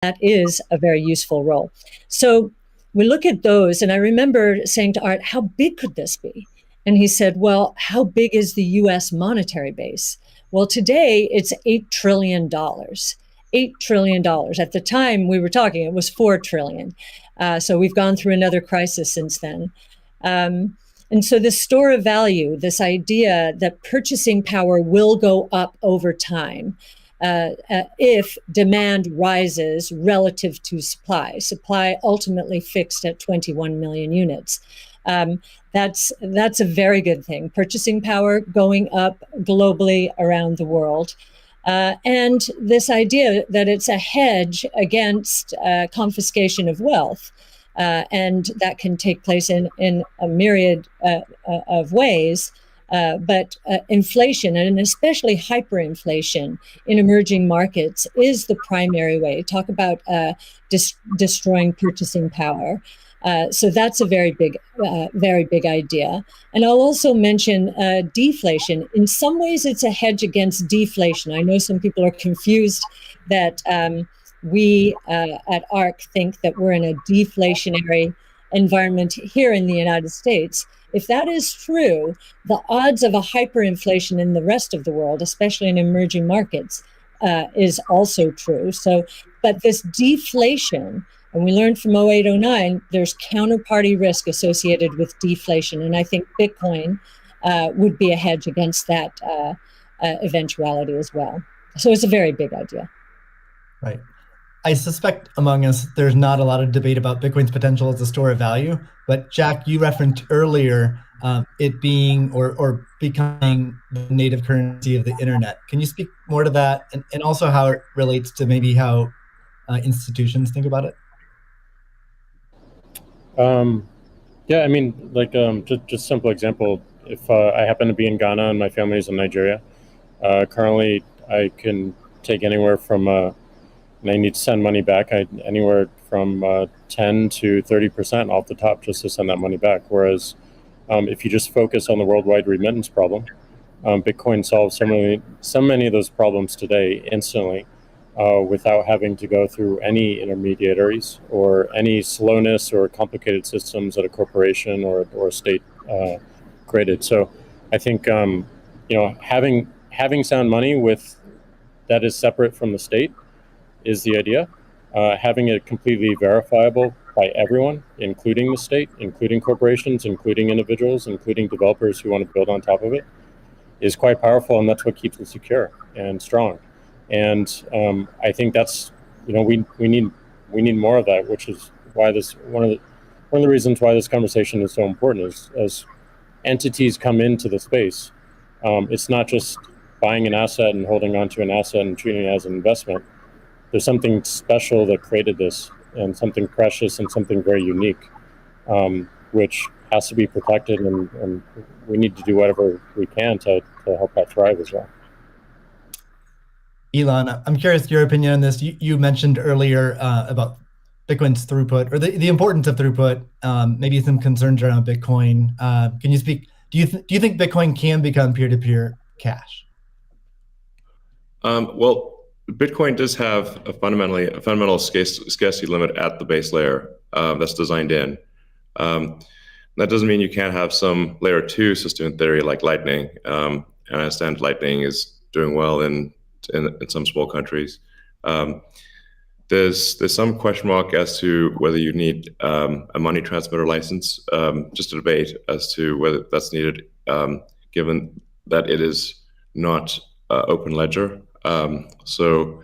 that is a very useful role. So we look at those, and I remember saying to Art, how big could this be? And he said, well, how big is the US monetary base? Well, today it's $8 trillion. $8 trillion. At the time we were talking, it was $4 trillion. So we've gone through another crisis since then. And so the store of value, this idea that purchasing power will go up over time if demand rises relative to supply ultimately fixed at 21 million units. That's a very good thing. Purchasing power going up globally around the world. And this idea that it's a hedge against confiscation of wealth. And that can take place in a myriad of ways. But inflation, and especially hyperinflation in emerging markets, is the primary way. Talk about destroying purchasing power. So that's a very big idea. And I'll also mention deflation. In some ways, it's a hedge against deflation. I know some people are confused that we at ARC think that we're in a deflationary environment here in the United States. If that is true, the odds of a hyperinflation in the rest of the world, especially in emerging markets, is also true. So, but this deflation, and we learned from 0809, there's counterparty risk associated with deflation. And I think Bitcoin would be a hedge against that eventuality as well. So it's a very big idea. Right. I suspect among us, there's not a lot of debate about Bitcoin's potential as a store of value. But Jack, you referenced earlier it being or becoming the native currency of the internet. Can you speak more to that, and also how it relates to maybe how institutions think about it? Yeah, I mean, like just simple example. If I happen to be in Ghana and my family's in Nigeria, currently I can take anywhere from and I need to send money back, anywhere from 10 to 30% off the top just to send that money back. Whereas if you just focus on the worldwide remittance problem, Bitcoin solves so many of those problems today instantly without having to go through any intermediaries or any slowness or complicated systems that a corporation or a state created. So I think having sound money that is separate from the state is the idea. Having it completely verifiable by everyone, including the state, including corporations, including individuals, including developers who want to build on top of it, is quite powerful, and that's what keeps it secure and strong. And I think that's we need more of that, which is why this one of the reasons why this conversation is so important is as entities come into the space, it's not just buying an asset and holding onto an asset and treating it as an investment. There's something special that created this, and something precious and something very unique, which has to be protected, and we need to do whatever we can to help that thrive as well. Elon, I'm curious your opinion on this. You mentioned earlier about Bitcoin's throughput, or the importance of throughput, maybe some concerns around Bitcoin. Can you speak? Do you think Bitcoin can become peer-to-peer cash? Well, Bitcoin does have a fundamental scarcity limit at the base layer that's designed in. That doesn't mean you can't have some layer 2 system in theory like Lightning. And I understand Lightning is doing well in some small countries. There's some question mark as to whether you need a money transmitter license. Just a debate as to whether that's needed, given that it is not open ledger. So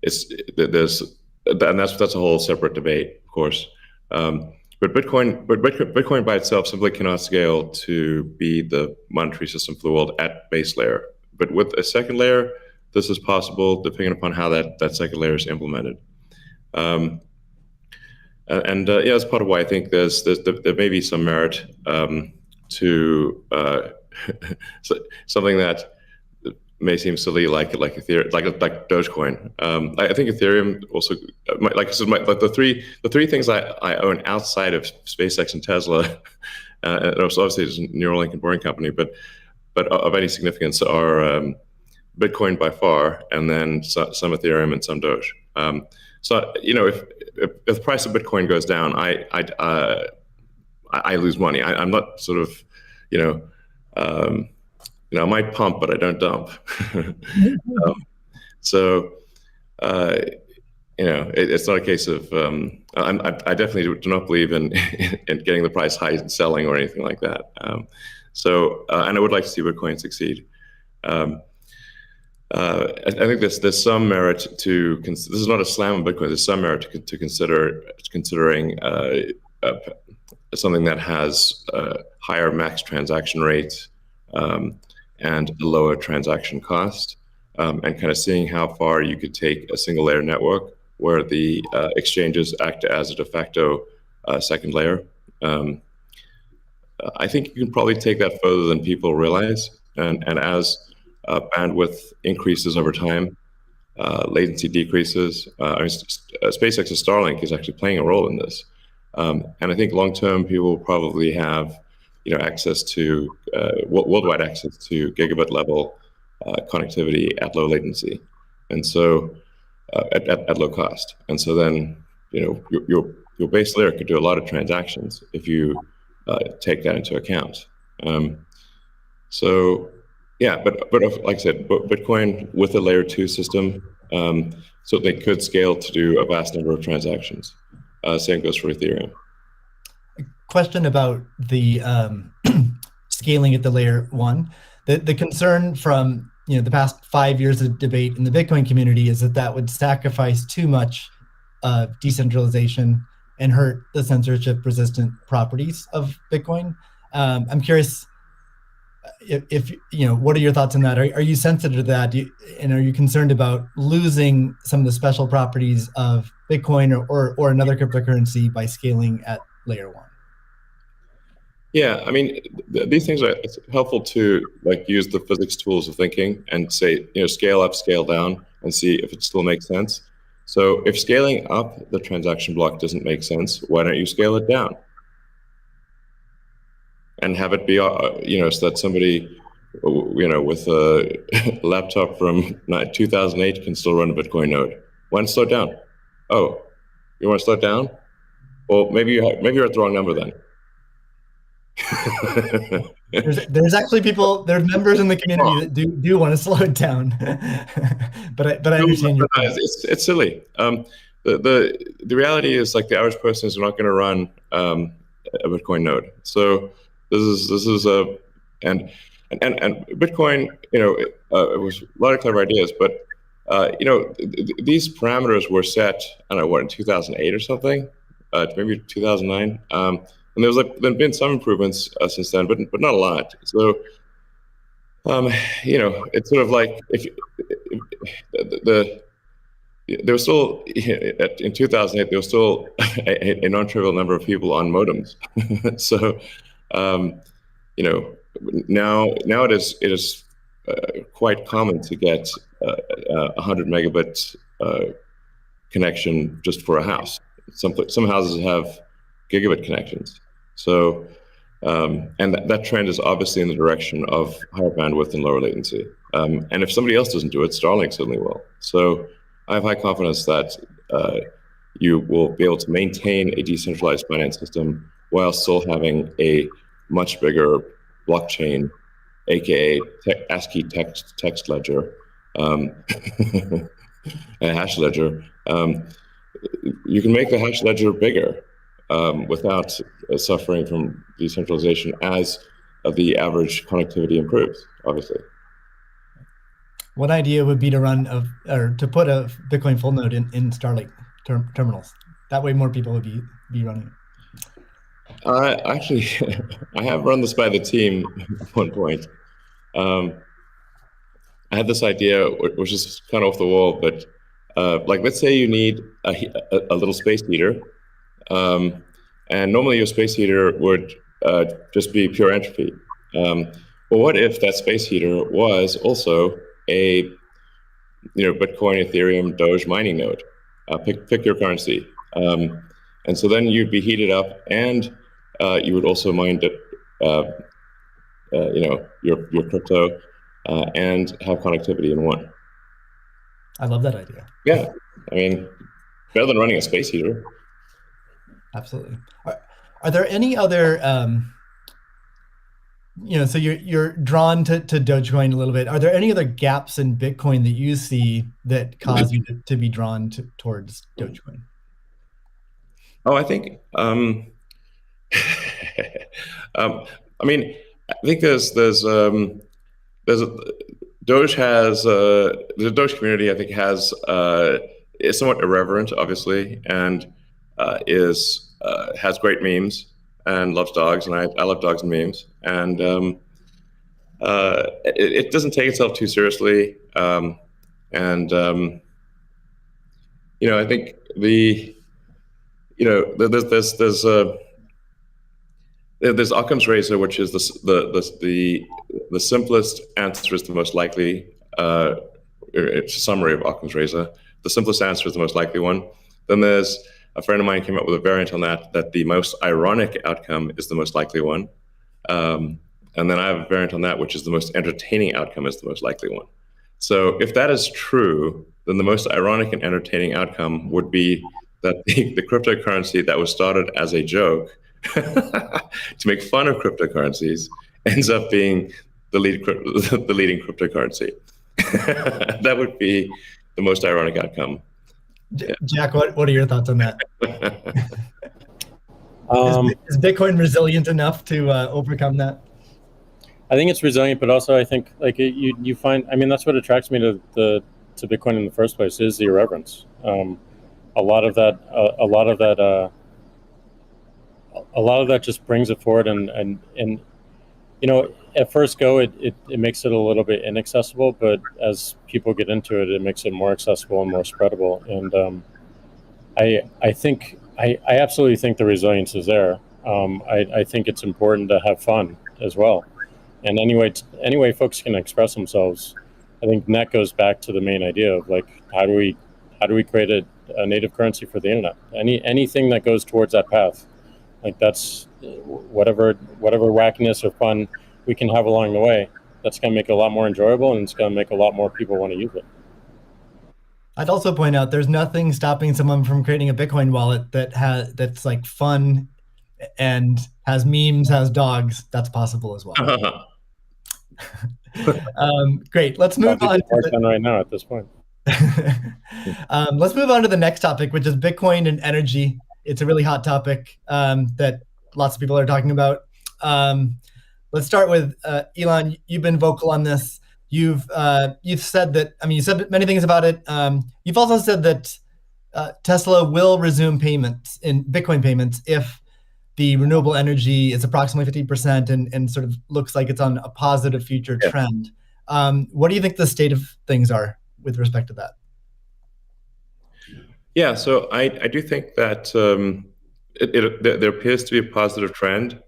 that's a whole separate debate, of course. But Bitcoin by itself simply cannot scale to be the monetary system for the world at base layer. But with a second layer, this is possible depending upon how that second layer is implemented. Yeah, that's part of why I think there may be some merit to something that may seem silly, like Ethereum, like Dogecoin. I think Ethereum also, like I said, the three things I own outside of SpaceX and Tesla, and obviously it's a Neuralink and Boring Company, but of any significance are Bitcoin by far, and then some Ethereum and some Doge. So if the price of Bitcoin goes down, I lose money. I'm not sort of, I might pump, but I don't dump. So, it's not a case of, I definitely do not believe in getting the price high and selling or anything like that. And I would like to see Bitcoin succeed. I think there's some merit to, this is not a slam on Bitcoin, there's some merit to considering something that has higher max transaction rates and a lower transaction cost, and kind of seeing how far you could take a single layer network where the exchanges act as a de facto second layer. I think you can probably take that further than people realize, and as bandwidth increases over time, latency decreases. SpaceX's Starlink is actually playing a role in this, and I think long term people will probably have, access to worldwide access to gigabit level connectivity at low latency, and so at low cost. And so then, your base layer could do a lot of transactions if you take that into account. So yeah, but like I said, Bitcoin with a layer 2 system, so they could scale to do a vast number of transactions. Same goes for Ethereum. Question about the scaling at the layer 1. The concern from the past 5 years of debate in the Bitcoin community is that would sacrifice too much decentralization and hurt the censorship-resistant properties of Bitcoin. I'm curious if what are your thoughts on that? Are you sensitive to that? And are you concerned about losing some of the special properties of Bitcoin or another cryptocurrency by scaling at layer 1? Yeah, I mean, these things it's helpful to use the physics tools of thinking and say, scale up, scale down, and see if it still makes sense. So if scaling up the transaction block doesn't make sense, why don't you scale it down? And have it be, so that somebody, with a laptop from 2008 can still run a Bitcoin node. Why not slow it down? Oh, you want to slow it down? Well, maybe you're at the wrong number then. there's actually there's members in the community that do want to slow it down, but I understand your point. It's silly. The reality is the average person is not going to run a Bitcoin node. So this is and Bitcoin, it was a lot of clever ideas, but these parameters were set, I don't know, in 2008 or something, maybe 2009. And there's been some improvements since then, but not a lot. So, it's sort of there was still in 2008 there was still a non-trivial number of people on modems. So, now it is quite common to get 100 megabit connection just for a house. Some houses have gigabit connections. So, and that trend is obviously in the direction of higher bandwidth and lower latency. And if somebody else doesn't do it, Starlink certainly will. So I have high confidence that you will be able to maintain a decentralized finance system while still having a much bigger blockchain, aka ASCII text ledger, a hash ledger. You can make the hash ledger bigger without suffering from decentralization as the average connectivity improves, obviously. One idea would be to put a Bitcoin full node in Starlink terminals. That way more people would be running it. Actually, I have run this by the team at one point. I had this idea, which is kind of off the wall, but let's say you need a little space heater. And normally your space heater would just be pure entropy. Well, what if that space heater was also a Bitcoin, Ethereum, Doge mining node? Pick your currency. And so then you'd be heated up, and you would also mine your crypto and have connectivity in one. I love that idea. Yeah, I mean, Better than running a space heater. Absolutely. Are there any other, so you're drawn to Dogecoin a little bit. Are there any other gaps in Bitcoin that you see that cause you to be drawn towards Dogecoin? Oh, I think, I mean, I think there's Doge has the Doge community. I think is somewhat irreverent, obviously, and has great memes and loves dogs, and I love dogs and memes, and it doesn't take itself too seriously, and I think there's Occam's razor, which is the simplest answer is the most likely. It's a summary of Occam's razor. The simplest answer is the most likely one. Then there's a friend of mine came up with a variant on that the most ironic outcome is the most likely one. And then I have a variant on that, which is the most entertaining outcome is the most likely one. So if that is true, then the most ironic and entertaining outcome would be that the cryptocurrency that was started as a joke to make fun of cryptocurrencies ends up being the leading cryptocurrency. That would be the most ironic outcome. Jack, what are your thoughts on that? Is Bitcoin resilient enough to overcome that? I think it's resilient, but also I think like you find, I mean, that's what attracts me to Bitcoin in the first place is the irreverence. A lot of that just brings it forward, and at first go it makes it a little bit inaccessible, but as people get into it, it makes it more accessible and more spreadable. And I absolutely think the resilience is there. I think it's important to have fun as well. And anyway folks can express themselves. I think that goes back to the main idea of like how do we create a native currency for the internet? Anything that goes towards that path, like that's whatever wackiness or fun we can have along the way. That's going to make it a lot more enjoyable, and it's going to make a lot more people want to use it. I'd also point out there's nothing stopping someone from creating a Bitcoin wallet that's like fun and has memes, has dogs. That's possible as well. Great. Let's move on right now at this point. Let's move on to the next topic, which is Bitcoin and energy. It's a really hot topic that lots of people are talking about. Let's start with Elon. You've been vocal on this. You've said that. I mean, you said many things about it. You've also said that Tesla will resume payments in Bitcoin payments if the renewable energy is approximately 50% and sort of looks like it's on a positive future trend. What do you think the state of things are with respect to that? Yeah, so I do think that there appears to be a positive trend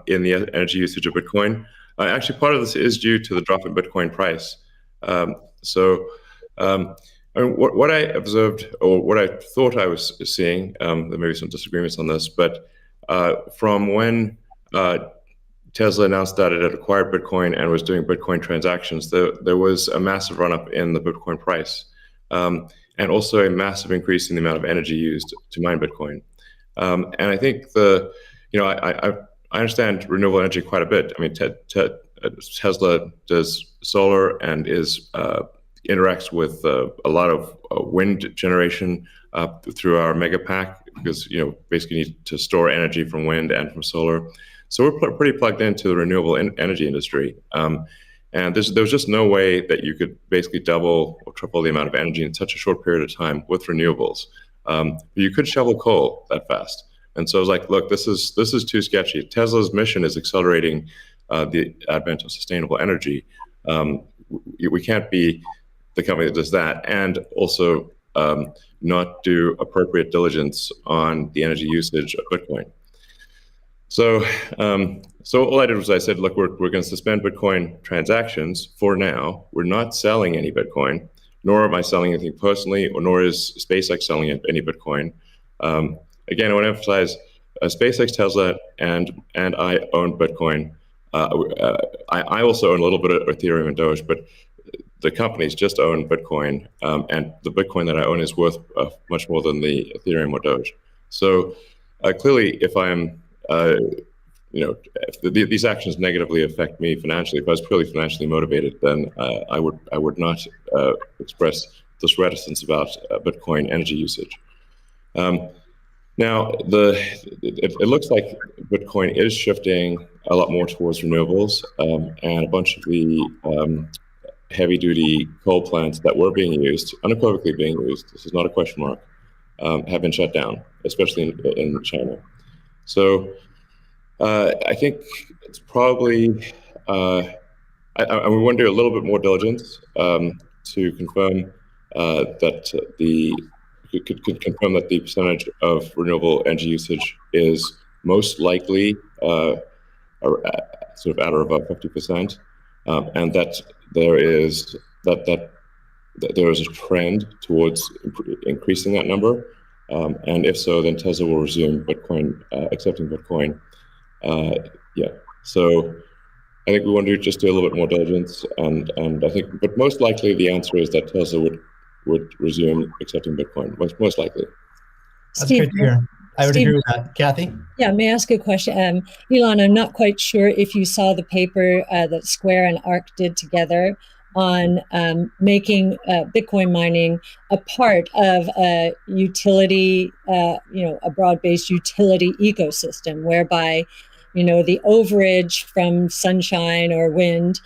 in the energy usage of Bitcoin. Actually, part of this is due to the drop in Bitcoin price. What I observed, or what I thought I was seeing, there may be some disagreements on this, but from when Tesla announced that it had acquired Bitcoin and was doing Bitcoin transactions, there was a massive run-up in the Bitcoin price, and also a massive increase in the amount of energy used to mine Bitcoin. And I think I understand renewable energy quite a bit. I mean, Tesla does solar and interacts with a lot of wind generation through our mega pack, because basically need to store energy from wind and from solar. So we're pretty plugged into the renewable energy industry. And there's just no way that you could basically double or triple the amount of energy in such a short period of time with renewables. You could shovel coal that fast. And so I was like, look, this is too sketchy. Tesla's mission is accelerating the advent of sustainable energy. We can't be the company that does that and also not do appropriate diligence on the energy usage of Bitcoin. So all I did was I said, look, we're going to suspend Bitcoin transactions for now. We're not selling any Bitcoin, nor am I selling anything personally, nor is SpaceX selling any Bitcoin. Again, I want to emphasize SpaceX, Tesla, and I own Bitcoin. I also own a little bit of Ethereum and Doge, but the companies just own Bitcoin, and the Bitcoin that I own is worth much more than the Ethereum or Doge. So clearly, if I'm if these actions negatively affect me financially, if I was purely financially motivated, then I would not express this reticence about Bitcoin energy usage. Now, it looks like Bitcoin is shifting a lot more towards renewables, and a bunch of the heavy-duty coal plants that were being used, unequivocally being used, this is not a question mark, have been shut down, especially in China. So I think it's probably, I want to do a little bit more diligence to confirm could confirm that the percentage of renewable energy usage is most likely sort of at or above 50%, and that there is there is a trend towards increasing that number, and if so, then Tesla will resume Bitcoin, accepting Bitcoin. So I think we want to just do a little bit more diligence, and I think, but most likely the answer is that Tesla would resume accepting Bitcoin, most likely. That's Steve, great to hear. I would Steve, agree with that. Kathy? Yeah, may I ask a question? Elon, I'm not quite sure if you saw the paper that Square and ARK did together on making Bitcoin mining a part of a utility, a broad-based utility ecosystem, whereby, the overage from sunshine or wind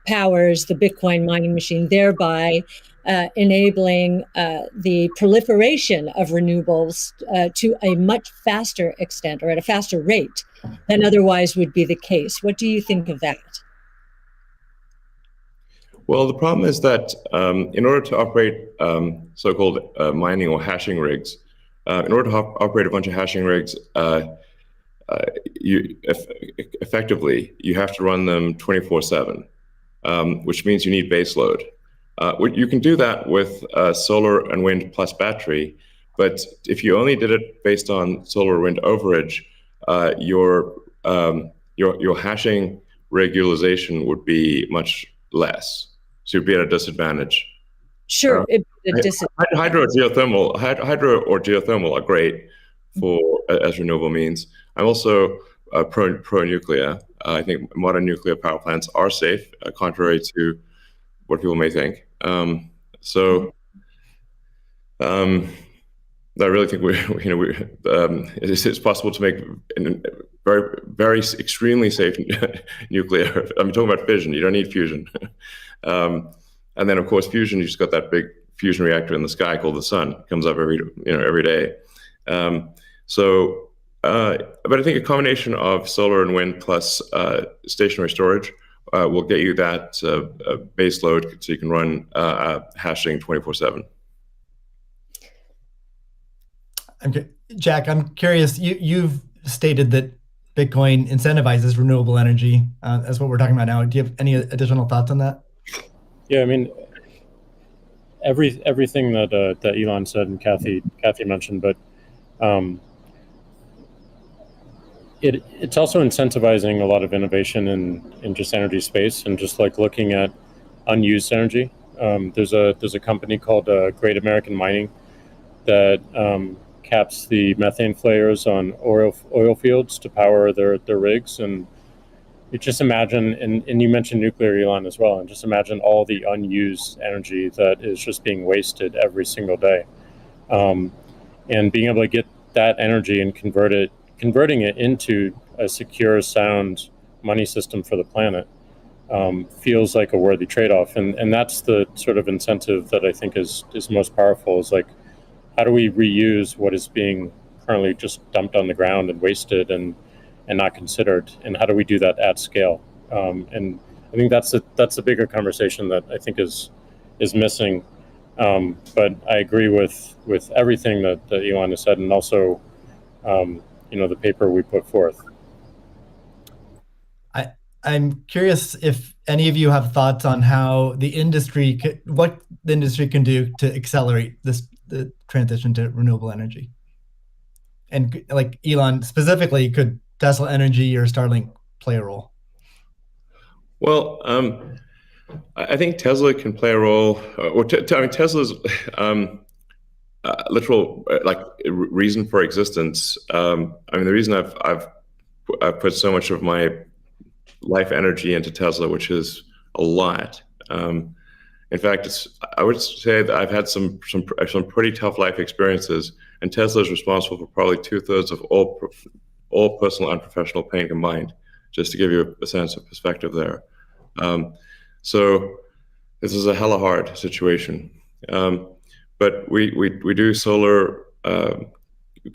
powers the Bitcoin mining machine, thereby enabling the proliferation of renewables to a much faster extent or at a faster rate than otherwise would be the case. What do you think of that? Well, the problem is that in order to operate so-called mining or hashing rigs, in order to operate a bunch of hashing rigs, effectively, you have to run them 24/7, which means you need base load. You can do that with solar and wind plus battery, but if you only did it based on solar or wind overage, your hashing rig utilization would be much less. So you'd be at a disadvantage. Sure, hydro or geothermal are great as renewable means. I'm also pro nuclear. I think modern nuclear power plants are safe, contrary to what people may think. I really think it's possible to make very, very extremely safe nuclear. I'm talking about fission. You don't need fusion. And then, of course, fusion. You just got that big fusion reactor in the sky called the sun. It comes up every day. But I think a combination of solar and wind plus stationary storage will get you that base load, so you can run hashing 24/7. Okay, Jack, I'm curious. You've stated that Bitcoin incentivizes renewable energy. That's what we're talking about now. Do you have any additional thoughts on that? Yeah, I mean, everything that Elon said and Kathy mentioned, but it's also incentivizing a lot of innovation in just energy space, and just like looking at unused energy. There's a company called Great American Mining that caps the methane flares on oil fields to power their rigs. And you just imagine, and you mentioned nuclear, Elon, as well, and just imagine all the unused energy that is just being wasted every single day. And being able to get that energy and converting it into a secure, sound money system for the planet feels like a worthy trade-off. And that's the sort of incentive that I think is most powerful, is like, how do we reuse what is being currently just dumped on the ground and wasted and not considered, and how do we do that at scale? And I think that's a bigger conversation that I think is missing. But I agree with everything that Elon has said, and also the paper we put forth. I'm curious if any of you have thoughts on how what the industry can do to accelerate the transition to renewable energy. And like Elon specifically, could Tesla Energy or Starlink play a role? Well, I think Tesla can play a role. I mean, Tesla's literal reason for existence. I mean, the reason I've put so much of my life energy into Tesla, which is a lot. In fact, I would say that I've had some pretty tough life experiences, and Tesla is responsible for probably 2/3 of all personal and professional pain combined. Just to give you a sense of perspective there. So this is a hella hard situation. But we do solar,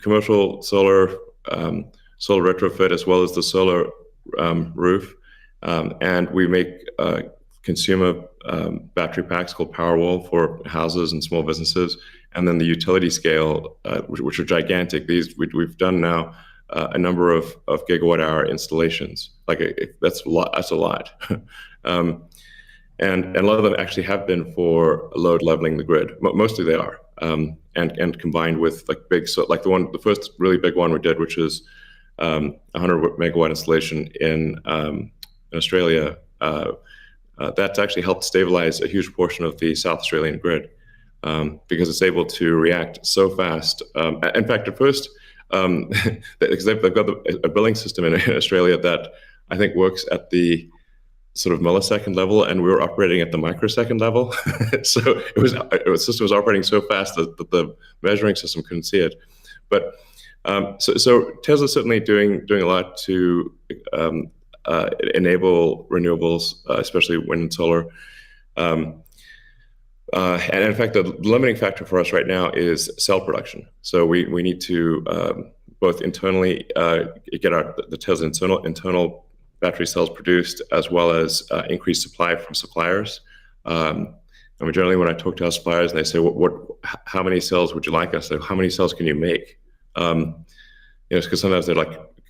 commercial solar, solar retrofit, as well as the solar roof, and we make consumer battery packs called Powerwall for houses and small businesses, and then the utility scale, which are gigantic. These we've done now a number of gigawatt hour installations. That's a lot. That's a lot. And a lot of them actually have been for load leveling the grid. Mostly they are, and combined with the first really big one we did, which is 100 megawatt installation in Australia. That's actually helped stabilize a huge portion of the South Australian grid, because it's able to react so fast. In fact, at first, because they've got a billing system in Australia that I think works at the sort of millisecond level, and we were operating at the microsecond level. So the system was operating so fast that the measuring system couldn't see it. But so Tesla's certainly doing a lot to enable renewables, especially wind and solar. And in fact, the limiting factor for us right now is cell production. So we need to both internally get the Tesla internal battery cells produced, as well as increase supply from suppliers. And generally, when I talk to our suppliers, and they say, how many cells would you like? I say, how many cells can you make? Because sometimes they're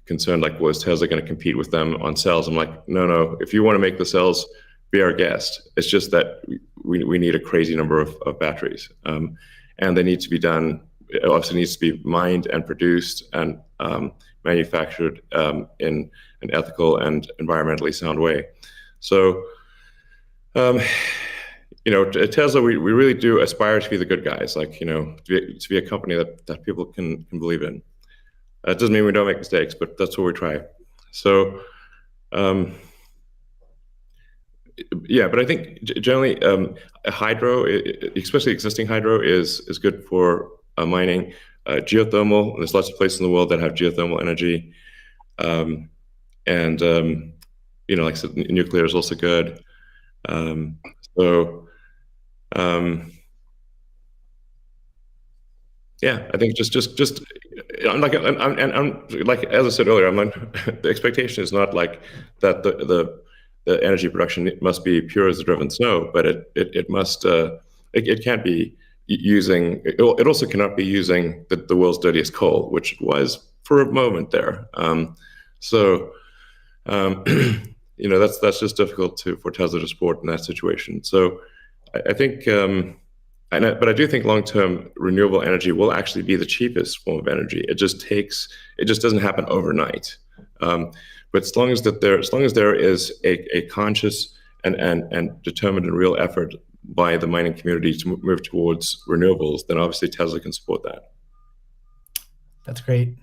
concerned, well, is Tesla going to compete with them on cells? I'm like, no. If you want to make the cells, be our guest. It's just that we need a crazy number of batteries, and they need to be done. It obviously needs to be mined and produced and manufactured in an ethical and environmentally sound way. So, Tesla, we really do aspire to be the good guys, to be a company that people can believe in. It doesn't mean we don't make mistakes, but that's what we try. So, but I think generally hydro, especially existing hydro, is good for mining. Geothermal, there's lots of places in the world that have geothermal energy. Like I said, nuclear is also good. I think just I'm like as I said earlier, the expectation is not that the energy production must be pure as the driven snow, but it must it can't be using. It also cannot be using the world's dirtiest coal, which was for a moment there. That's just difficult for Tesla to support in that situation. So I think, but I do think long-term renewable energy will actually be the cheapest form of energy. It just doesn't happen overnight. But as long as there is a conscious and determined and real effort by the mining community to move towards renewables, then obviously Tesla can support that. That's great.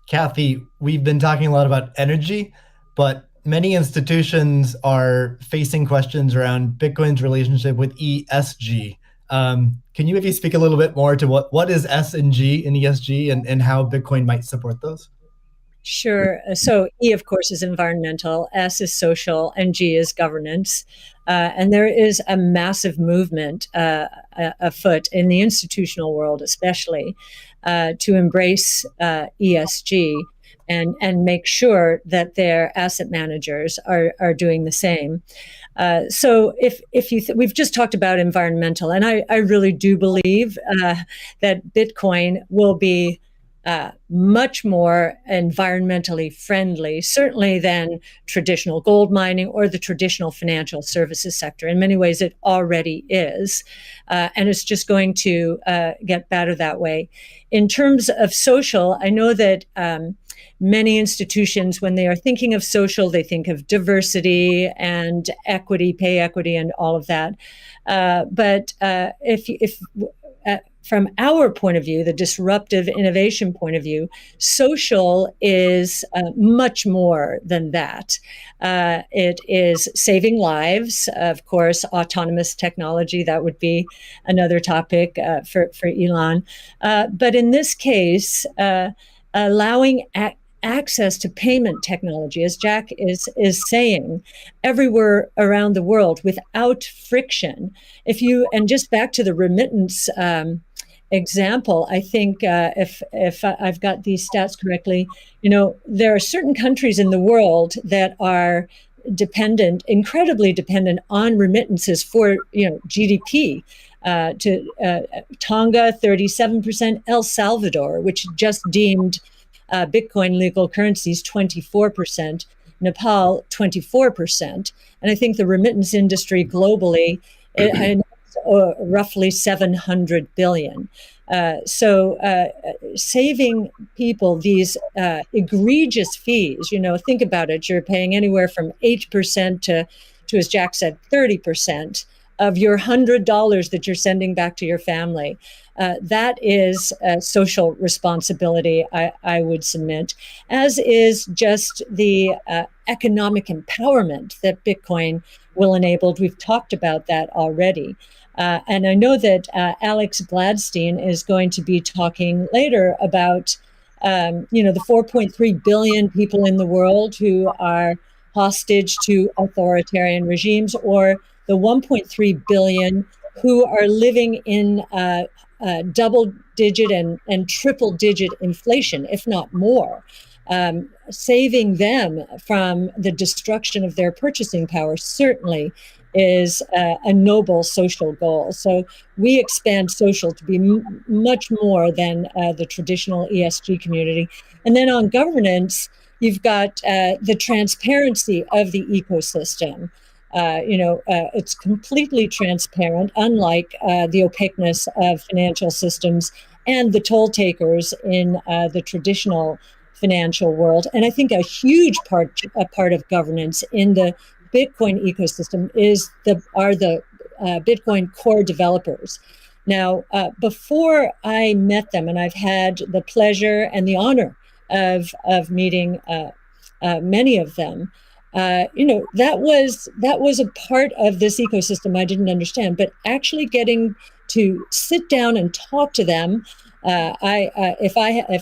Kathy, we've been talking a lot about energy, but many institutions are facing questions around Bitcoin's relationship with ESG. Can you maybe speak a little bit more to what is S and G in ESG and how Bitcoin might support those? Sure. So E, of course, is environmental, S is social, and G is governance. And there is a massive movement afoot in the institutional world, especially, to embrace ESG and make sure that their asset managers are doing the same. So if we've just talked about environmental, and I really do believe that Bitcoin will be much more environmentally friendly, certainly than traditional gold mining or the traditional financial services sector. In many ways, it already is. And it's just going to get better that way. In terms of social, I know that many institutions, when they are thinking of social, they think of diversity and equity, pay equity, and all of that. But if from our point of view, the disruptive innovation point of view, social is much more than that. It is saving lives, of course, autonomous technology, that would be another topic for Elon. But in this case, allowing access to payment technology, as Jack is saying, everywhere around the world without friction. And just back to the remittance example, I think if I've got these stats correctly, there are certain countries in the world that are incredibly dependent on remittances for GDP. Tonga, 37%, El Salvador, which just deemed Bitcoin legal currencies, 24%, Nepal, 24%. And I think the remittance industry globally, roughly 700 billion. So saving people these egregious fees, think about it, you're paying anywhere from 8% to, as Jack said, 30% of your $100 that you're sending back to your family. That is social responsibility, I would submit, as is just the economic empowerment that Bitcoin will enable. We've talked about that already. And I know that Alex Gladstein is going to be talking later about, the 4.3 billion people in the world who are hostage to authoritarian regimes, or the 1.3 billion who are living in double-digit and triple-digit inflation, if not more. Saving them from the destruction of their purchasing power certainly is a noble social goal. So we expand social to be much more than the traditional ESG community. And then on governance, you've got the transparency of the ecosystem. It's completely transparent, unlike the opaqueness of financial systems and the toll takers in the traditional financial world. And I think a huge part of governance in the Bitcoin ecosystem are the Bitcoin core developers. Now, before I met them, and I've had the pleasure and the honor of meeting many of them, that was a part of this ecosystem I didn't understand. But actually getting to sit down and talk to them, if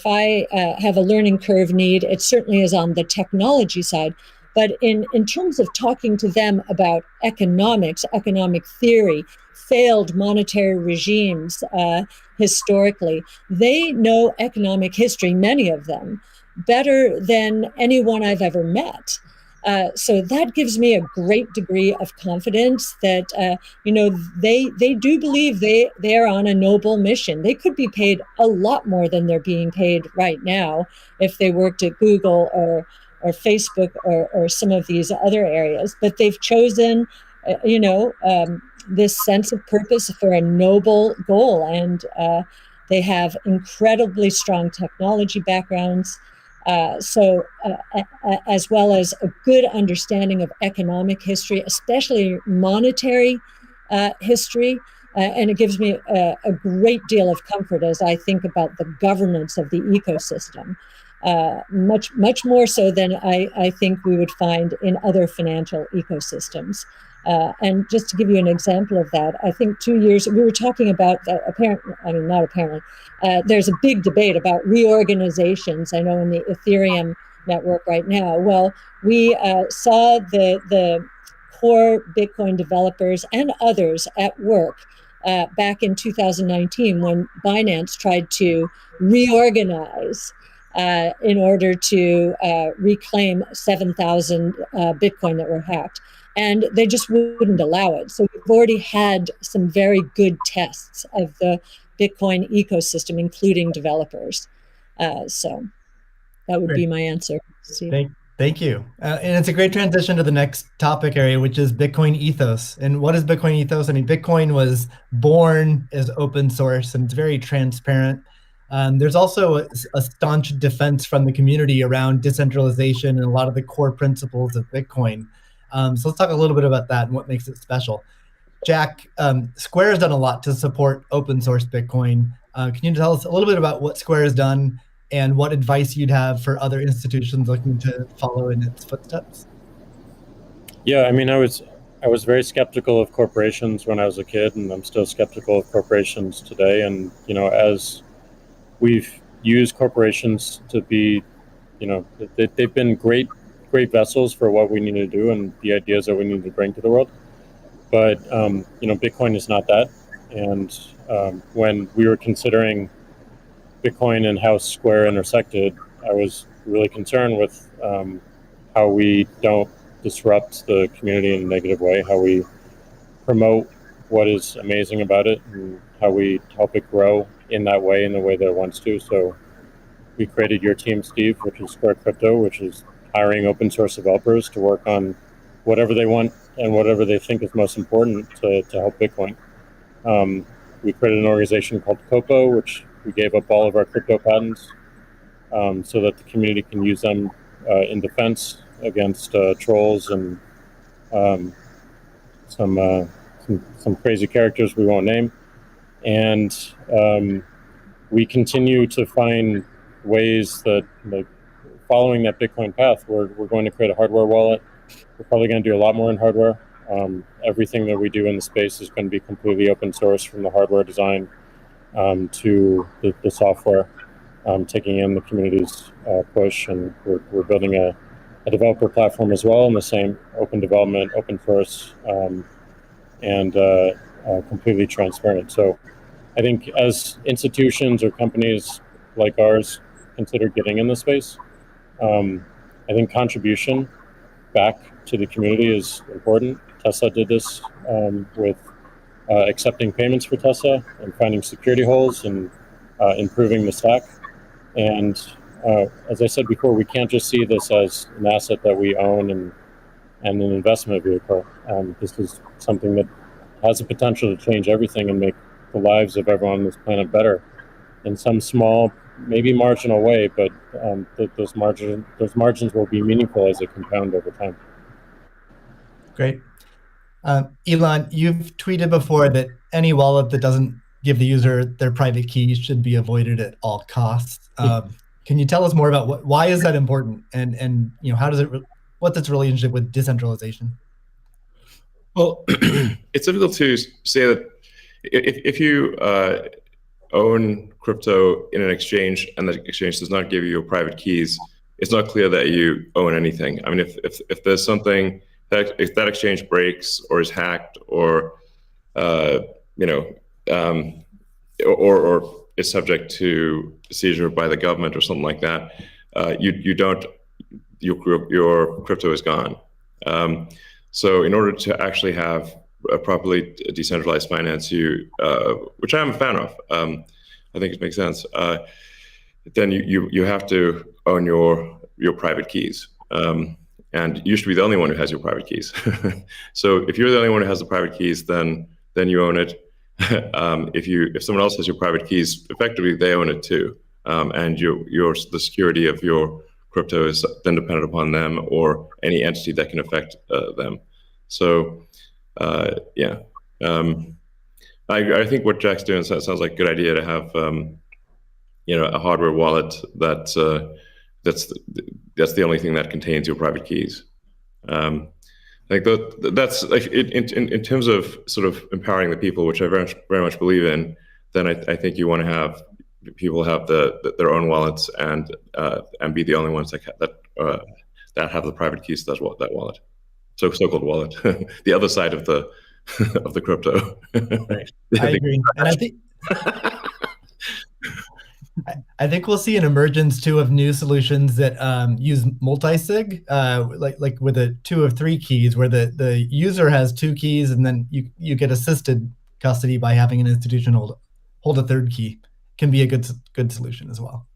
I have a learning curve need, it certainly is on the technology side. But in terms of talking to them about economics, economic theory, failed monetary regimes historically, they know economic history, many of them, better than anyone I've ever met. So that gives me a great degree of confidence that, they do believe they are on a noble mission. They could be paid a lot more than they're being paid right now if they worked at Google or Facebook or some of these other areas. But they've chosen, this sense of purpose for a noble goal. And they have incredibly strong technology backgrounds. As well as a good understanding of economic history, especially monetary history. And it gives me a great deal of comfort as I think about the governance of the ecosystem, much more so than I think we would find in other financial ecosystems. And just to give you an example of that, I think 2 years, we were talking about, there's a big debate about reorganizations, I know, in the Ethereum network right now. Well, we saw the core Bitcoin developers and others at work back in 2019 when Binance tried to reorganize in order to reclaim 7,000 Bitcoin that were hacked. And they just wouldn't allow it. So we've already had some very good tests of the Bitcoin ecosystem, including developers. So that would be my answer, Steve. Thank you. And it's a great transition to the next topic area, which is Bitcoin ethos. And what is Bitcoin ethos? I mean, Bitcoin was born as open source and it's very transparent. There's also a staunch defense from the community around decentralization and a lot of the core principles of Bitcoin. So let's talk a little bit about that and what makes it special. Jack, Square has done a lot to support open source Bitcoin. Can you tell us a little bit about what Square has done and what advice you'd have for other institutions looking to follow in its footsteps? Yeah, I mean, I was very skeptical of corporations when I was a kid, and I'm still skeptical of corporations today. And as we've used corporations to be, they've been great vessels for what we need to do and the ideas that we need to bring to the world. But Bitcoin is not that. And when we were considering Bitcoin and how Square intersected, I was really concerned with how we don't disrupt the community in a negative way, how we promote what is amazing about it, and how we help it grow in that way, in the way that it wants to. So we created your team, Steve, which is Square Crypto, which is hiring open source developers to work on whatever they want and whatever they think is most important to help Bitcoin. We created an organization called Copo, which we gave up all of our crypto patents so that the community can use them in defense against trolls and some crazy characters we won't name. And we continue to find ways that, following that Bitcoin path, we're going to create a hardware wallet. We're probably going to do a lot more in hardware. Everything that we do in the space is going to be completely open source, from the hardware design to the software, taking in the community's push. And we're building a developer platform as well in the same open development, open source, and completely transparent. So I think as institutions or companies like ours consider getting in the space, I think contribution back to the community is important. Tesla did this with accepting payments for Tesla and finding security holes and improving the stack. And as I said before, we can't just see this as an asset that we own and an investment vehicle. This is something that has the potential to change everything and make the lives of everyone on this planet better in some small, maybe marginal way, but those margins will be meaningful as they compound over time. Great. Elon, you've tweeted before that any wallet that doesn't give the user their private key should be avoided at all costs. Can you tell us more about why is that important, and how does what's its relationship with decentralization? Well, it's difficult to say that if you own crypto in an exchange and the exchange does not give you your private keys, it's not clear that you own anything. I mean, if there's something that, if that exchange breaks or is hacked or or is subject to seizure by the government or something like that, your crypto is gone. So in order to actually have a properly decentralized finance, which I'm a fan of, I think it makes sense. Then you have to own your private keys, and you should be the only one who has your private keys. So if you're the only one who has the private keys, then you own it. If someone else has your private keys, effectively they own it too, and the security of your crypto is then dependent upon them or any entity that can affect them. So I think what Jack's doing sounds like a good idea to have a hardware wallet that's the only thing that contains your private keys. I think that's like in terms of sort of empowering the people, which I very much believe in. Then I think you want to have people have their own wallets and be the only ones that have the private keys to that wallet. So-called wallet, the other side of the of the crypto. Right. I agree, and I think we'll see an emergence too of new solutions that use multi-sig, like with a 2 or 3 keys, where the user has 2 keys, and then you get assisted custody by having an institution hold a 3rd key. Can be a good solution as well.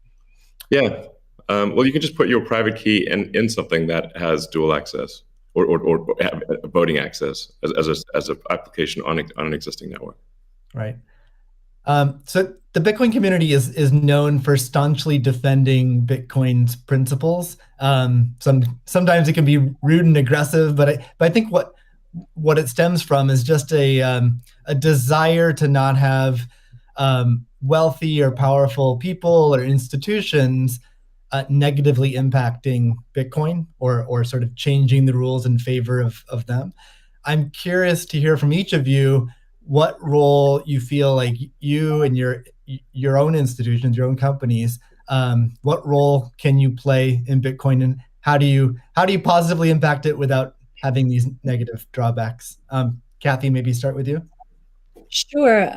Yeah. Well, you can just put your private key in something that has dual access or have voting access as an application on an existing network. Right. So the Bitcoin community is known for staunchly defending Bitcoin's principles. Sometimes it can be rude and aggressive, but I think what it stems from is just a desire to not have wealthy or powerful people or institutions negatively impacting Bitcoin or sort of changing the rules in favor of them. I'm curious to hear from each of you what role you feel like you and your own institutions, your own companies, what role can you play in Bitcoin, and how do you positively impact it without having these negative drawbacks? Kathy, maybe start with you. Sure.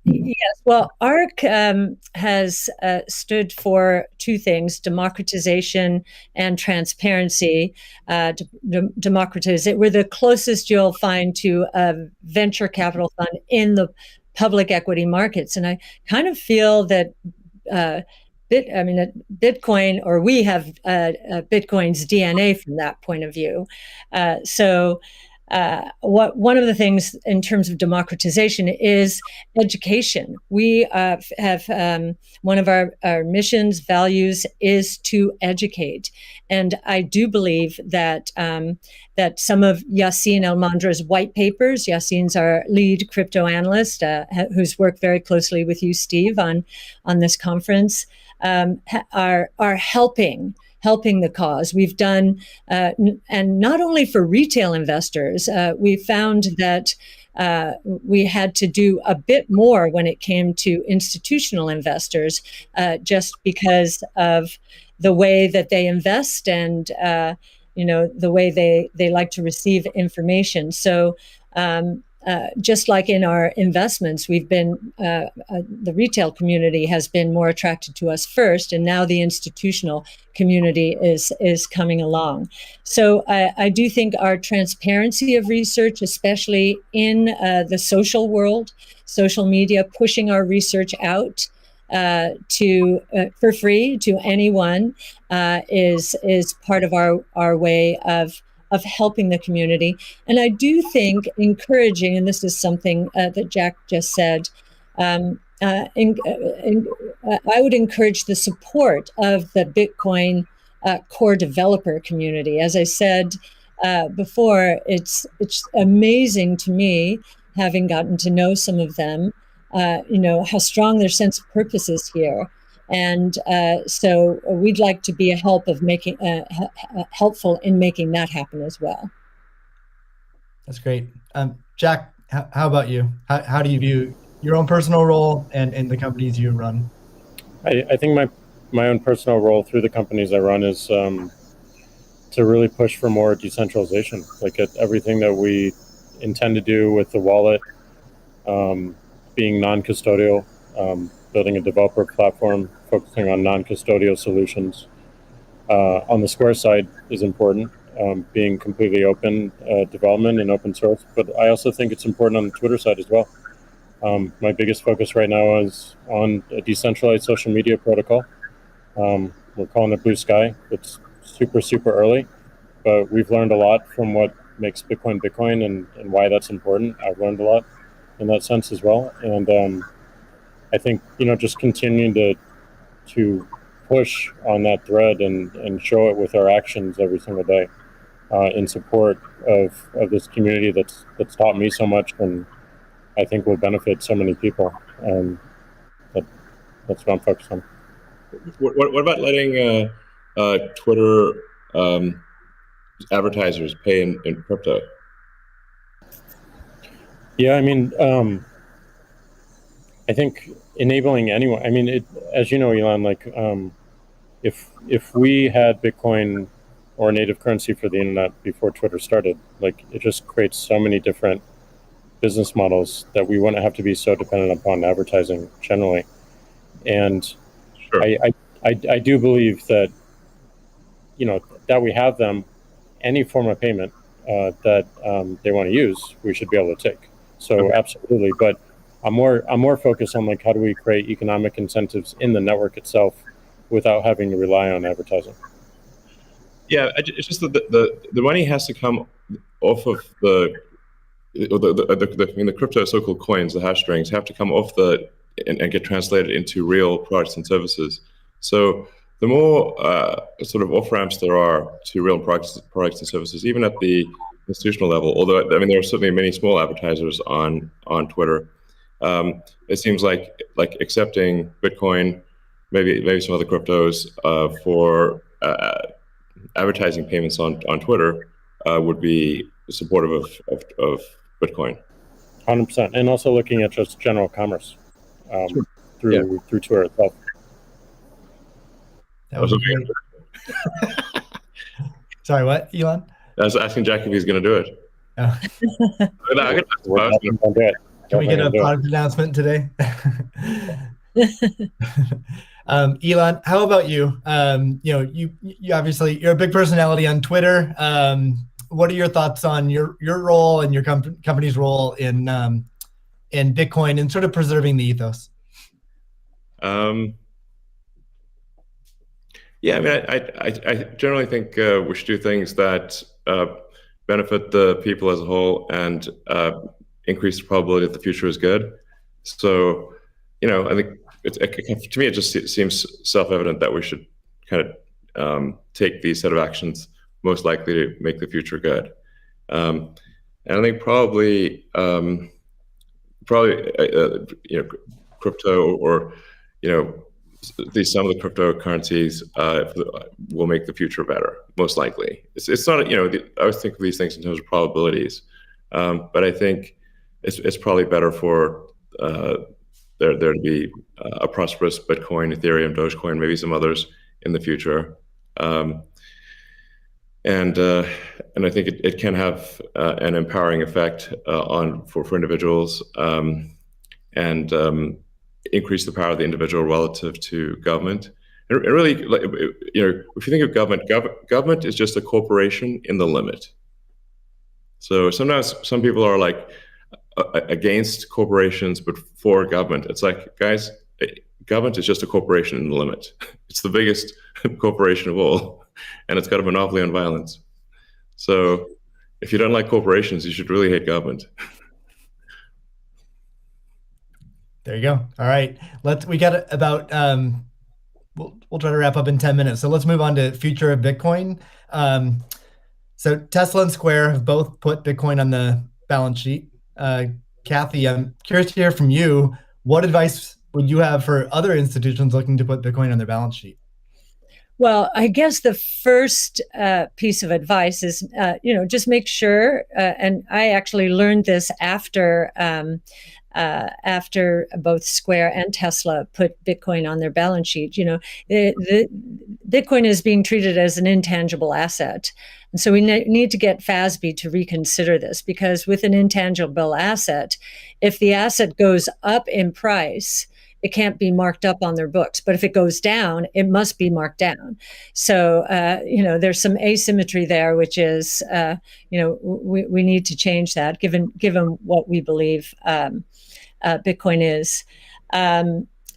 Yes. Well, ARC has stood for two things: democratization and transparency. Democratize it. We're the closest you'll find to a venture capital fund in the public equity markets, and I kind of feel that Bitcoin, or we have Bitcoin's DNA from that point of view. One of the things in terms of democratization is education. We have one of our missions, values, is to educate, and I do believe that that some of Yacine El-Mandra's white papers. Yacine's our lead crypto analyst, who's worked very closely with you, Steve, on this conference, are helping the cause. We've done, and not only for retail investors, we found that we had to do a bit more when it came to institutional investors, just because of the way that they invest and the way they like to receive information. So just like in our investments, we've been the retail community has been more attracted to us first, and now the institutional community is coming along. So I do think our transparency of research, especially in the social world, social media, pushing our research out for free to anyone, is part of our way of helping the community. And I do think encouraging, and this is something that Jack just said, I would encourage the support of the Bitcoin core developer community. As I said before, it's amazing to me, having gotten to know some of them, how strong their sense of purpose is here. And so we'd like to be helpful in making that happen as well. That's great. Jack, how about you? How do you view your own personal role and the companies you run? I think my own personal role through the companies I run is to really push for more decentralization, like at everything that we intend to do with the wallet, being non-custodial, building a developer platform, focusing on non-custodial solutions. On the Square side is important, being completely open development and open source. But I also think it's important on the Twitter side as well. My biggest focus right now is on a decentralized social media protocol. We're calling it Blue Sky. It's super, super early, but we've learned a lot from what makes Bitcoin Bitcoin and why that's important. I've learned a lot in that sense as well. And I think, just continuing to push on that thread and show it with our actions every single day in support of this community that's taught me so much, and I think will benefit so many people. That's what I'm focused on. What about letting Twitter advertisers pay in crypto? Yeah, I think enabling anyone. As you know, Elon, if we had Bitcoin or native currency for the internet before Twitter started, it just creates so many different business models that we wouldn't have to be so dependent upon advertising generally. And sure. I do believe that that we have them, any form of payment that they want to use, we should be able to take. So okay. Absolutely, but I'm more focused on how do we create economic incentives in the network itself without having to rely on advertising. Yeah, it's just that the money has to come off of the crypto so-called coins, the hash strings, have to come off and get translated into real products and services. So the more sort of off-ramps there are to real products and services, even at the institutional level, although I mean there are certainly many small advertisers on Twitter, it seems like accepting Bitcoin, maybe some other cryptos for advertising payments on Twitter would be supportive of Bitcoin. 100%, and also looking at just general commerce through Twitter itself. That was great. Sorry, what, Elon? I was asking Jack if he's going to do it. Oh. Can we get a product announcement today? Elon, how about you? You obviously you're a big personality on Twitter. What are your thoughts on your role and your company's role in Bitcoin and sort of preserving the ethos? Yeah, I mean, I generally think we should do things that benefit the people as a whole and increase the probability that the future is good. So, I think to me, it just seems self-evident that we should kind of take these set of actions most likely to make the future good. And I think probably crypto or some of the cryptocurrencies will make the future better, most likely. It's not, I always think of these things in terms of probabilities, but I think it's probably better for there to be a prosperous Bitcoin, Ethereum, Dogecoin, maybe some others in the future. And I think it can have an empowering effect for individuals and increase the power of the individual relative to government. And really, if you think of government is just a corporation in the limit. So sometimes some people are like against corporations but for government. It's like, guys, government is just a corporation in the limit. It's the biggest corporation of all, and it's got a monopoly on violence. So if you don't like corporations, you should really hate government. There you go. All right. We got about, we'll try to wrap up in 10 minutes. So let's move on to future of Bitcoin. So Tesla and Square have both put Bitcoin on the balance sheet. Kathy, I'm curious to hear from you. What advice would you have for other institutions looking to put Bitcoin on their balance sheet? Well, I guess the first piece of advice is, just make sure, and I actually learned this after both Square and Tesla put Bitcoin on their balance sheet. The Bitcoin is being treated as an intangible asset. And so we need to get FASB to reconsider this, because with an intangible asset, if the asset goes up in price, it can't be marked up on their books. But if it goes down, it must be marked down. So, there's some asymmetry there, which is, we need to change that given what we believe Bitcoin is.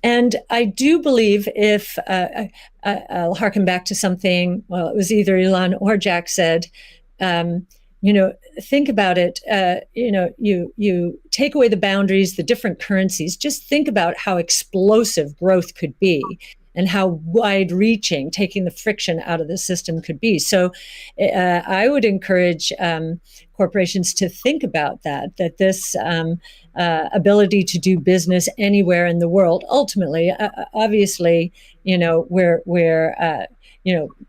And I do believe if, I'll harken back to something, well, it was either Elon or Jack said, think about it, you take away the boundaries, the different currencies, just think about how explosive growth could be and how wide-reaching taking the friction out of the system could be. So I would encourage corporations to think about that this ability to do business anywhere in the world, ultimately, obviously, we're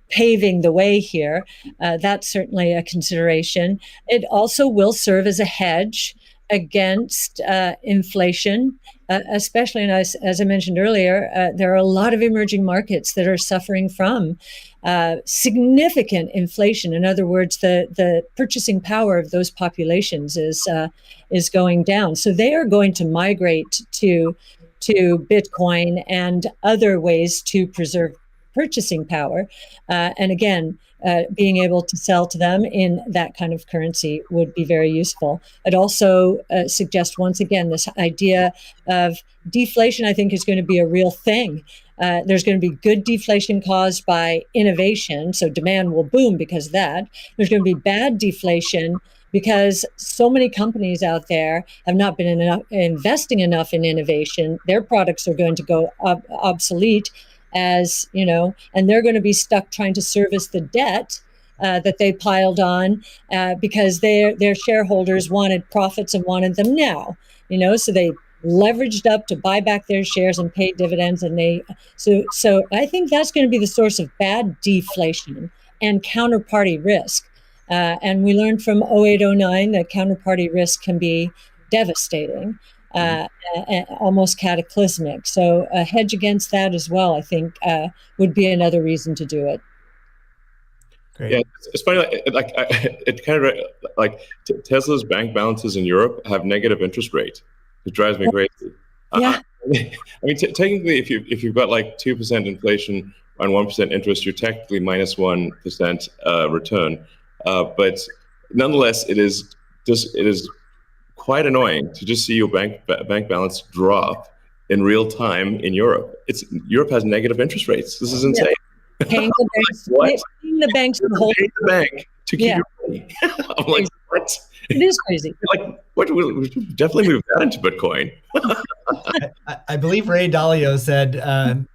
paving the way here. That's certainly a consideration. It also will serve as a hedge against inflation, especially, and as I mentioned earlier, there are a lot of emerging markets that are suffering from significant inflation. In other words, the purchasing power of those populations is going down. So they are going to migrate to Bitcoin and other ways to preserve purchasing power. And again, being able to sell to them in that kind of currency would be very useful. I'd also suggest, once again, this idea of deflation, I think, is going to be a real thing. There's going to be good deflation caused by innovation, so demand will boom because of that. There's going to be bad deflation because so many companies out there have not been investing enough in innovation. Their products are going to go obsolete, as you know, and they're going to be stuck trying to service the debt that they piled on because their shareholders wanted profits and wanted them now. So they leveraged up to buy back their shares and pay dividends, and so I think that's going to be the source of bad deflation and counterparty risk. And we learned from 0809 that counterparty risk can be devastating, almost cataclysmic. So a hedge against that as well, I think, would be another reason to do it. Great. Yeah, it's funny. It kind of like Tesla's bank balances in Europe have negative interest rate. It drives me crazy. Yeah. I mean, technically, if you've got like 2% inflation on 1% interest, you're technically minus 1% return. But nonetheless, it is quite annoying to just see your bank balance drop in real time in Europe. Europe has negative interest rates. This is insane. Yeah. Paying the banks, paying the banks to hold the bank to keep your money. I'm like, what? It is crazy. Like, what? We definitely move that into Bitcoin. I believe Ray Dalio said,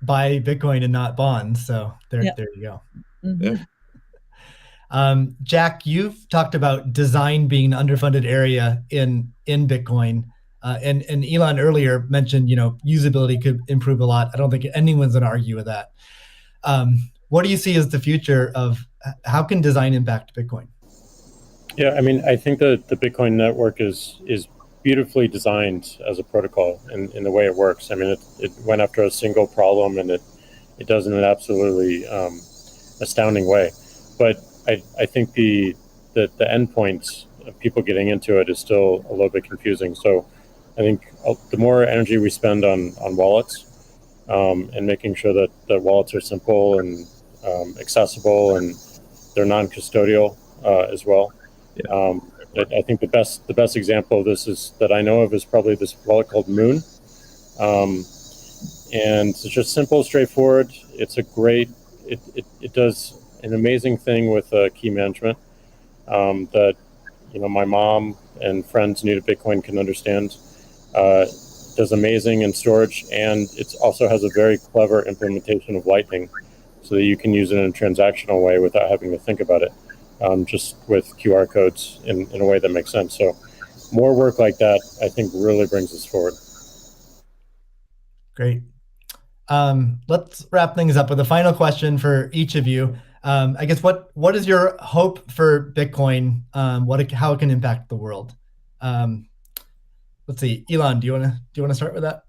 "Buy Bitcoin and not bonds." So there you go. Mm-hmm. Yeah. Jack, you've talked about design being an underfunded area in Bitcoin, and Elon earlier mentioned, usability could improve a lot. I don't think anyone's going to argue with that. What do you see as the future of how can design impact Bitcoin? Yeah, I mean, I think that the Bitcoin network is beautifully designed as a protocol in the way it works. I mean, it went after a single problem, and it does in an absolutely astounding way. But I think the endpoints of people getting into it is still a little bit confusing. So I think the more energy we spend on wallets and making sure that wallets are simple and accessible and they're non-custodial as well. Yeah. I think the best example of this that I know of is probably this wallet called Moon, and it's just simple, straightforward. It's a great. It does an amazing thing with key management that my mom and friends new to Bitcoin can understand. Does amazing in storage, and it also has a very clever implementation of Lightning, so that you can use it in a transactional way without having to think about it. Just with QR codes in a way that makes sense. So more work like that, I think, really brings us forward. Great. Let's wrap things up with a final question for each of you. I guess what is your hope for Bitcoin? How it can impact the world? Let's see, Elon, do you want to start with that?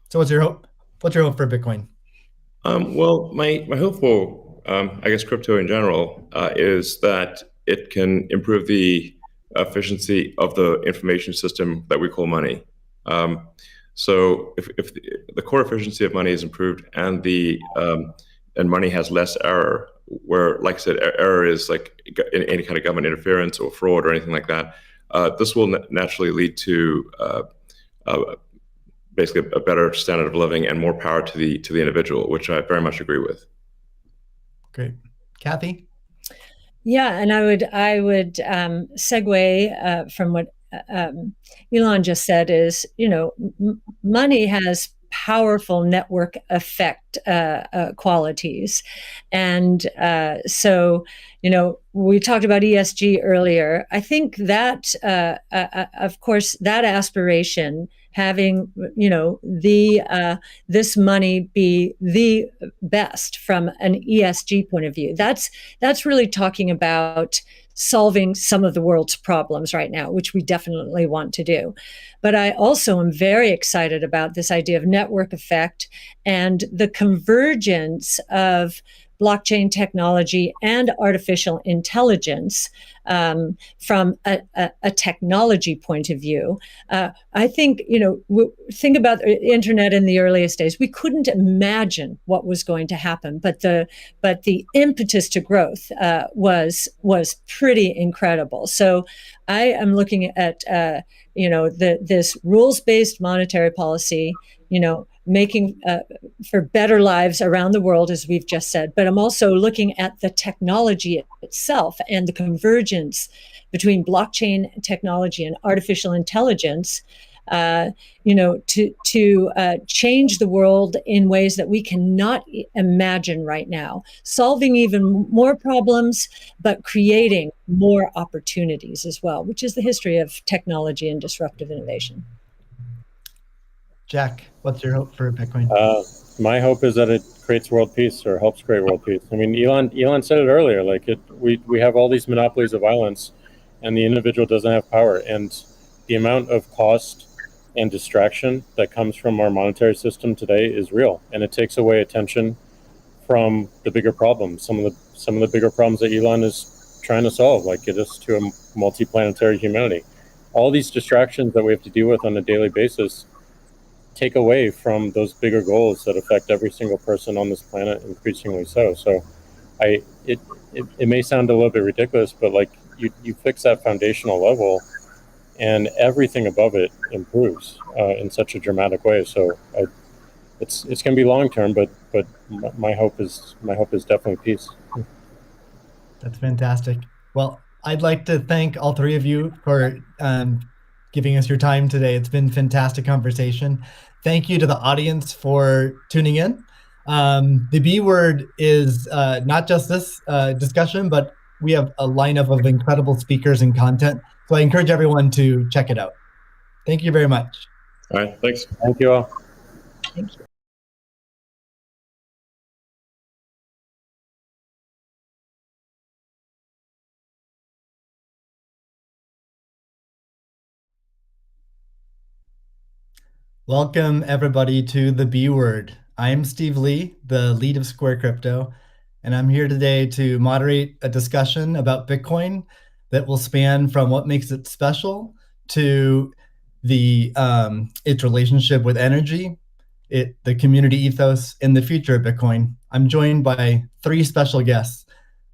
So what's your hope? What's your hope for Bitcoin? Well, my hope for I guess crypto in general is that it can improve the efficiency of the information system that we call money. So if the core efficiency of money is improved and and money has less error, where, like I said, error is like any kind of government interference or fraud or anything like that, this will naturally lead to basically a better standard of living and more power to the individual, which I very much agree with. Great. Kathy? Yeah, and I would segue from what Elon just said is, money has powerful network effect qualities. And so, we talked about ESG earlier. I think that, of course, that aspiration, having this money be the best from an ESG point of view, that's really talking about solving some of the world's problems right now, which we definitely want to do. But I also am very excited about this idea of network effect and the convergence of blockchain technology and artificial intelligence from a technology point of view. I think, think about the internet in the earliest days. We couldn't imagine what was going to happen, but the impetus to growth was pretty incredible. So I am looking at this rules-based monetary policy, making for better lives around the world, as we've just said. But I'm also looking at the technology itself and the convergence between blockchain technology and artificial intelligence, to change the world in ways that we cannot imagine right now, solving even more problems, but creating more opportunities as well, which is the history of technology and disruptive innovation. Jack, what's your hope for Bitcoin? My hope is that it creates world peace or helps create world peace. I mean, Elon said it earlier, we have all these monopolies of violence and the individual doesn't have power. And the amount of cost and distraction that comes from our monetary system today is real. And it takes away attention from the bigger problems, some of the bigger problems that Elon is trying to solve, like get us to a multi-planetary humanity. All these distractions that we have to deal with on a daily basis take away from those bigger goals that affect every single person on this planet, increasingly so. So it may sound a little bit ridiculous, but you fix that foundational level and everything above it improves in such a dramatic way. So it's going to be long term, but my hope is definitely peace. That's fantastic. Well, I'd like to thank all three of you for giving us your time today. It's been a fantastic conversation. Thank you to the audience for tuning in. The B word is not just this discussion, but we have a lineup of incredible speakers and content. So I encourage everyone to check it out. Thank you very much. All right, thanks. Thank you all. Thank you. Welcome everybody to the B word. I'm Steve Lee, the lead of Square Crypto, and I'm here today to moderate a discussion about Bitcoin that will span from what makes it special to its relationship with energy, the community ethos, and the future of Bitcoin. I'm joined by three special guests.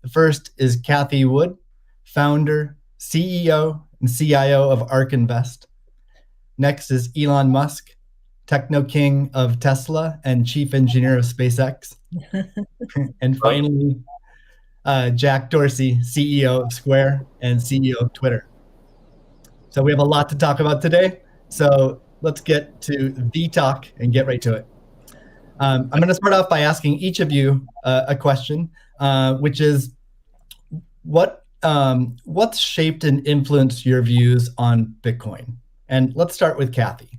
The first is Cathie Wood, founder, CEO, and CIO of ARK Invest. Next is Elon Musk, techno king of Tesla and chief engineer of SpaceX. And finally, Jack Dorsey, CEO of Square and CEO of Twitter. So we have a lot to talk about today. So let's get to the talk and get right to it. I'm going to start off by asking each of you a question, which is, what's shaped and influenced your views on Bitcoin? And let's start with Cathie.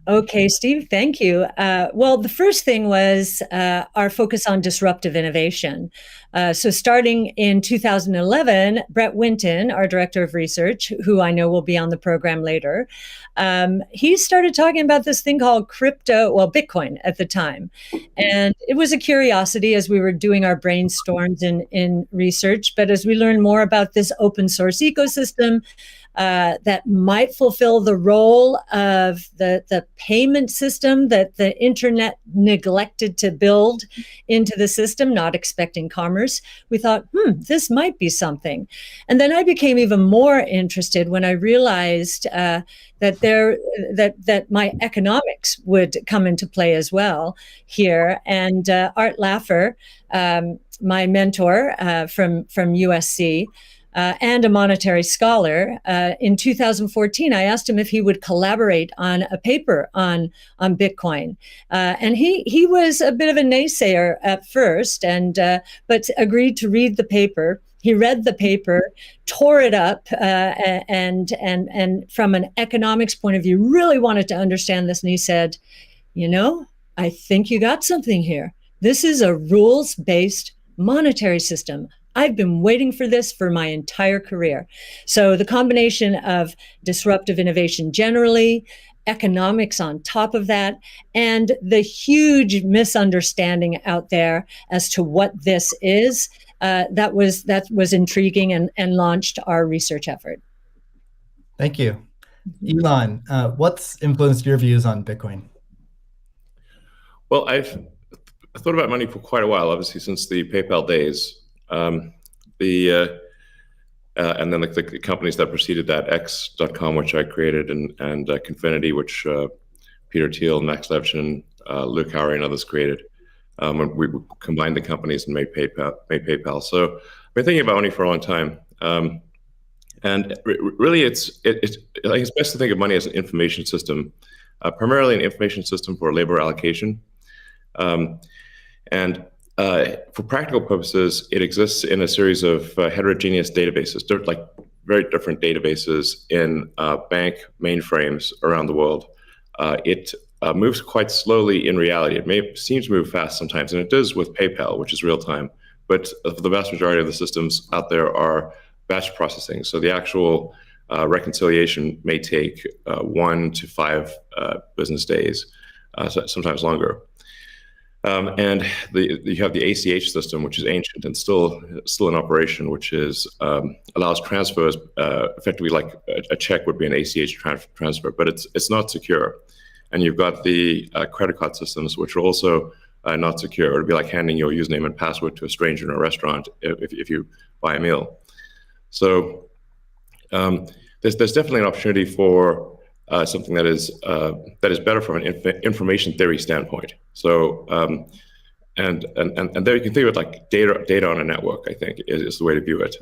Okay, Steve, thank you. Well, the first thing was our focus on disruptive innovation. So starting in 2011, Brett Winton, our director of research, who I know will be on the program later, he started talking about this thing called Bitcoin at the time. And it was a curiosity as we were doing our brainstorms in research. But as we learned more about this open source ecosystem, that might fulfill the role of the payment system that the internet neglected to build into the system, not expecting commerce. We thought, this might be something. And then I became even more interested when I realized that my economics would come into play as well here. And Art Laffer, my mentor from USC, and a monetary scholar, in 2014, I asked him if he would collaborate on a paper on Bitcoin. And he was a bit of a naysayer at first, but agreed to read the paper. He read the paper, tore it up, and from an economics point of view, really wanted to understand this. And he said, I think you got something here. This is a rules-based monetary system. I've been waiting for this for my entire career. So the combination of disruptive innovation generally economics on top of that, and the huge misunderstanding out there as to what this is, that was intriguing and launched our research effort. Thank you. Elon, what's influenced your views on Bitcoin? Well, I've thought about money for quite a while, obviously, since the PayPal days. And then the companies that preceded that, X.com, which I created, and Confinity, which Peter Thiel, Max Levchin, Luke Howry, and others created. When we combined the companies and made PayPal. So I've been thinking about money for a long time. And really, I think it's best to think of money as an information system, primarily an information system for labor allocation. For practical purposes, it exists in a series of heterogeneous databases, like very different databases in bank mainframes around the world. It moves quite slowly in reality. It may seem to move fast sometimes, and it does with PayPal, which is real time. But the vast majority of the systems out there are batch processing. So the actual reconciliation may take 1 to 5 business days, sometimes longer. And you have the ACH system, which is ancient and still in operation, which is allows transfers effectively like a check would be an ACH transfer, but it's not secure. And you've got the credit card systems, which are also not secure. It would be like handing your username and password to a stranger in a restaurant if you buy a meal. So there's definitely an opportunity for something that is better from an information theory standpoint. So and there you can think of it like data on a network. I think is the way to view it.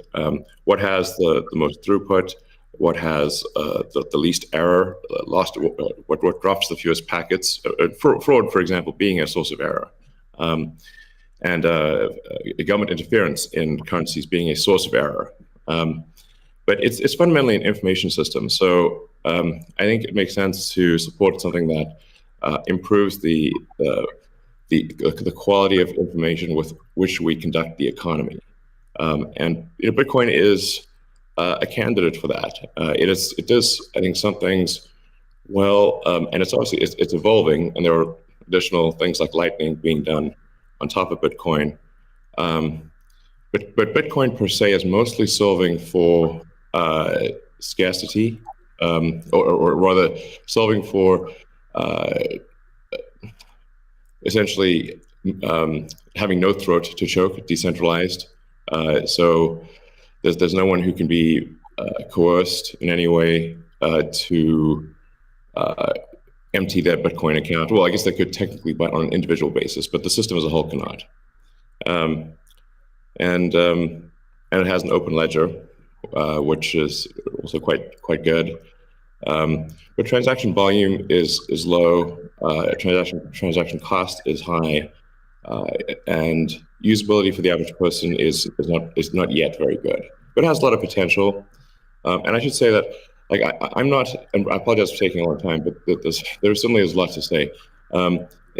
What has the most throughput? What has the least error? What drops the fewest packets? Fraud, for example, being a source of error. And government interference in currencies being a source of error. But it's fundamentally an information system. So I think it makes sense to support something that improves the quality of information with which we conduct the economy. And Bitcoin is a candidate for that. It does, I think, some things well, and it's obviously it's evolving, and there are additional things like Lightning being done on top of Bitcoin. But Bitcoin per se is mostly solving for scarcity, or rather solving for essentially having no throat to choke, decentralized. So there's no one who can be coerced in any way to empty their Bitcoin account. Well, I guess they could technically, but on an individual basis, but the system as a whole cannot. And it has an open ledger, which is also quite good. But transaction volume is low. Transaction cost is high, and usability for the average person is not yet very good. But it has a lot of potential. And I should say that, I'm not, and I apologize for taking a long time, but there certainly is a lot to say.